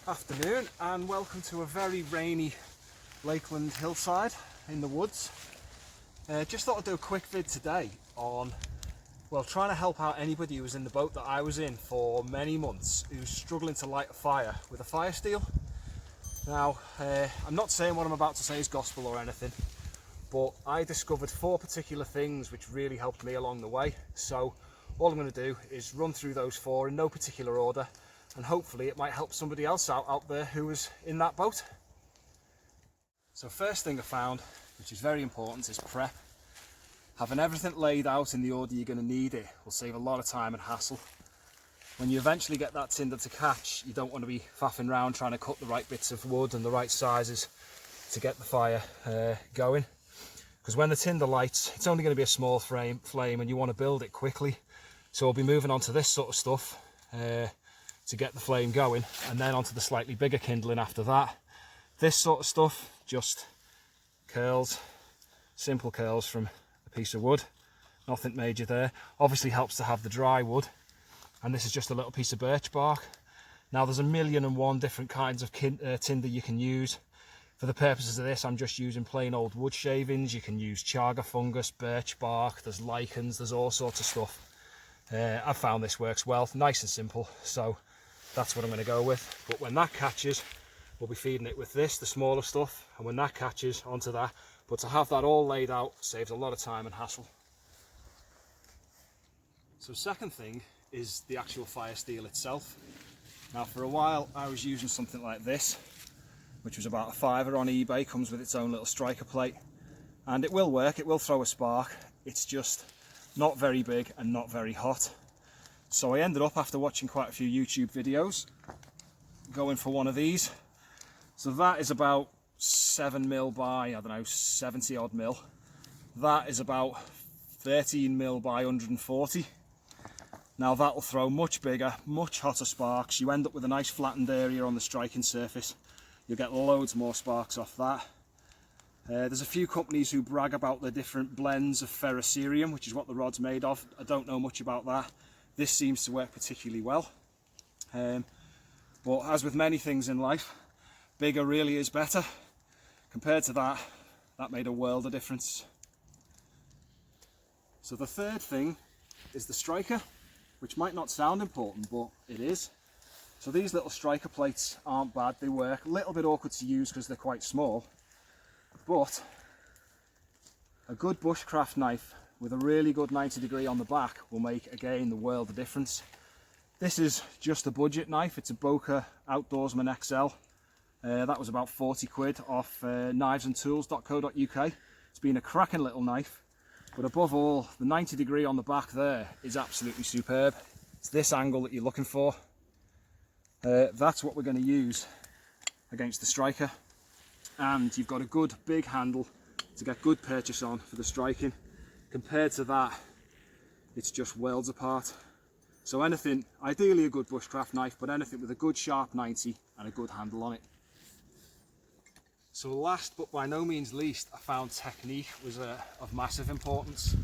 Afternoon and welcome to a very rainy Lakeland hillside in the woods. Just thought I'd do a quick vid today on, well, trying to help out anybody who was in the boat that I was in for many months who's struggling to light a fire with a Firesteel. Now, I'm not saying what I'm about to say is gospel or anything, but I discovered 4 particular things which really helped me along the way. So all I'm going to do is run through those 4 in no particular order, and hopefully it might help somebody else out there who was in that boat. So first thing I found, which is very important, is prep. Having everything laid out in the order you're going to need it will save a lot of time and hassle. When you eventually get that tinder to catch, you don't want to be faffing around trying to cut the right bits of wood and the right sizes to get the fire going. Because when the tinder lights, it's only going to be a small flame and you want to build it quickly. So we'll be moving on to this sort of stuff to get the flame going, and then onto the slightly bigger kindling after that. This sort of stuff, just curls, simple curls from a piece of wood, nothing major there. Obviously helps to have the dry wood, and this is just a little piece of birch bark. Now there's 1,000,001 different kinds of tinder you can use. For the purposes of this, I'm just using plain old wood shavings. You can use chaga fungus, birch bark, there's lichens, there's all sorts of stuff. I've found this works well, nice and simple, so that's what I'm going to go with. But when that catches, we'll be feeding it with this, the smaller stuff, and when that catches, onto that. But to have that all laid out saves a lot of time and hassle. So second thing is the actual Firesteel itself. Now for a while I was using something like this, which was about £5 on eBay, comes with its own little striker plate, and it will work, it will throw a spark. It's just not very big and not very hot. So I ended up, after watching quite a few YouTube videos, going for one of these. So that is about 7mm by, I don't know, 70 odd mil. That is about 13mm by 140. Now that'll throw much bigger, much hotter sparks. You end up with a nice flattened area on the striking surface. You'll get loads more sparks off that. There's a few companies who brag about the different blends of Ferrocerium, which is what the rod's made of. I don't know much about that. This seems to work particularly well. But as with many things in life, bigger really is better. Compared to that, that made a world of difference. So the third thing is the striker, which might not sound important, but it is. So these little striker plates aren't bad, they work. A little bit awkward to use because they're quite small, but a good bushcraft knife with a really good 90° on the back will make, again, the world of difference. This is just a budget knife. It's a Boca Outdoorsman XL. That was about 40 quid off knivesandtools.co.uk. It's been a cracking little knife, but above all, the 90° on the back there is absolutely superb. It's this angle that you're looking for. That's what we're going to use against the striker, and you've got a good big handle to get good purchase on for the striking. Compared to that, it's just worlds apart. So anything, ideally a good bushcraft knife, but anything with a good sharp 90 and a good handle on it. So last but by no means least, I found technique was of massive importance.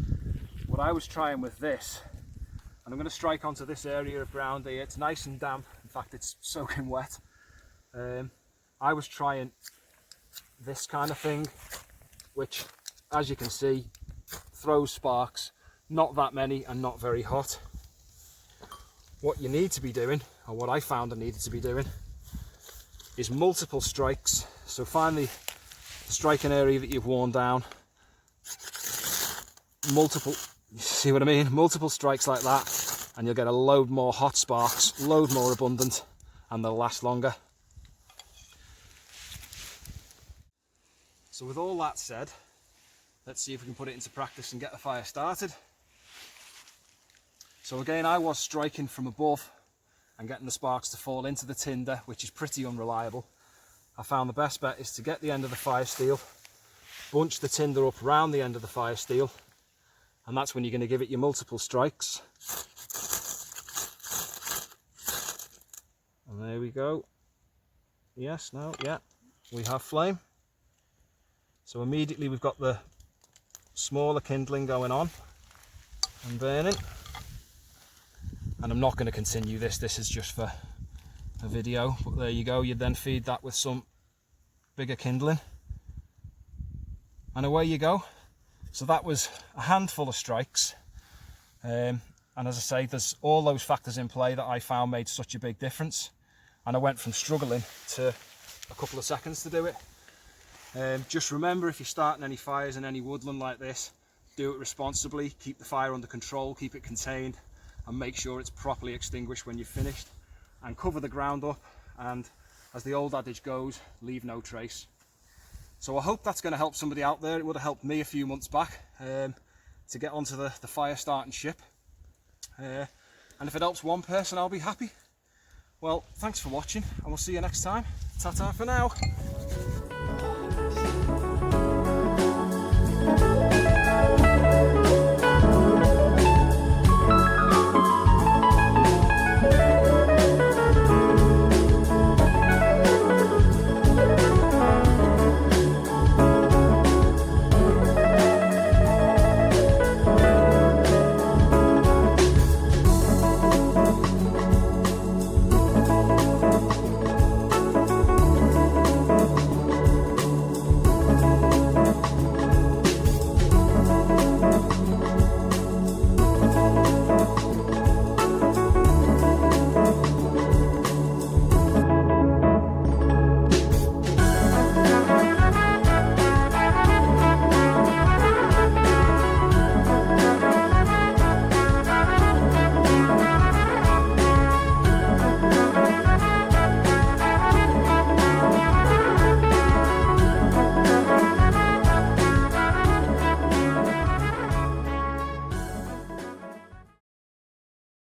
What I was trying with this, and I'm going to strike onto this area of ground here, it's nice and damp, in fact it's soaking wet. I was trying this kind of thing, which, as you can see, throws sparks, not that many and not very hot. What you need to be doing, or what I found I needed to be doing, is multiple strikes. So find the striking area that you've worn down, multiple, you see what I mean? Multiple strikes like that, and you'll get a load more hot sparks, load more abundant, and they'll last longer. So with all that said, let's see if we can put it into practice and get the fire started. So again, I was striking from above and getting the sparks to fall into the tinder, which is pretty unreliable. I found the best bet is to get the end of the Firesteel, bunch the tinder up around the end of the Firesteel, and that's when you're going to give it your multiple strikes. And there we go. Yes, no, yeah, we have flame. So immediately we've got the smaller kindling going on and burning. And I'm not going to continue this. This is just for a video, but there you go. You then feed that with some bigger kindling and away you go. So that was a handful of strikes, and as I say, there's all those factors in play that I found made such a big difference, and I went from struggling to a couple of seconds to do it. Just remember, if you're starting any fires in any woodland like this, do it responsibly, keep the fire under control, keep it contained, and make sure it's properly extinguished when you've finished, and cover the ground up, and as the old adage goes, leave no trace. So I hope that's going to help somebody out there. It would have helped me a few months back to get onto the fire starting ship, and if it helps one person, I'll be happy. Well, thanks for watching, and we'll see you next time. Ta-ta for now.